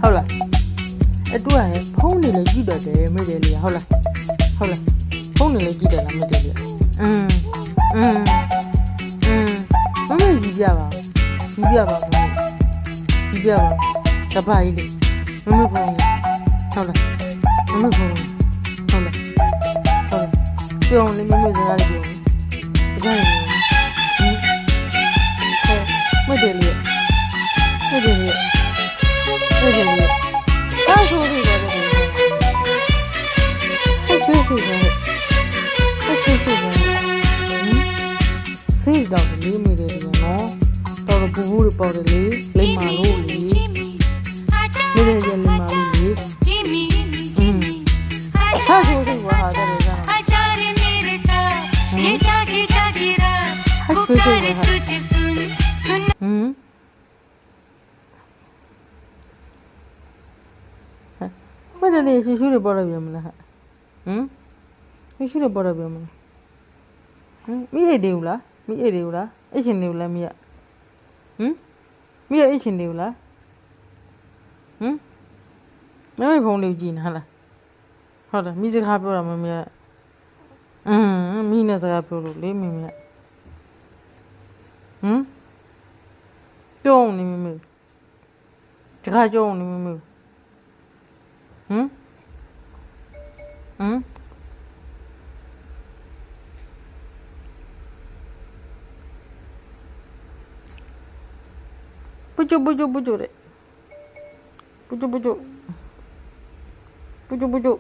ဟုတ်လားအဲ့တူကဖုန်းနေလေကြည့်တော့တယ်မိတယ်လေဟုတ်လားဖုန်းနေလေကြည့်တယ်လားမိတယ်လေမမကြီးပြပါတပါကြီးလေမမဖုန်းဟုတ်လားမမဖုန်းဟုတ်လားပြောင်းလေမမစကားလေးပြောမတယ်လေအားဆိုပြီးတော့ဆေးတော့လေးမိတယ်နော်တော်ပူပူပေါ်တယ်လေလိမ္မာလို့လေမိတယ်ရလိမ္မာလို့လေအားဆိုပြီးတော့ဟာတယ်ကမတယ်လေရှူတွေပေါ်ရပြန်မလားရှူတွေပေါ်ရပြန်မလားမိအိတ်တယ်လားအိတ်ရှင်တယ်လားမိရမိရအိတ်ရှင်တယ်လားမမေဖုန်းလေးကြည့်နေဟလားဟုတ်တယ်မိစကားပြောတာမမေကမိနဲ့စကားပြောလို့လေမမေပြောနေမမေတခါကြောနေမမေပူချူတဲ့ပူချူ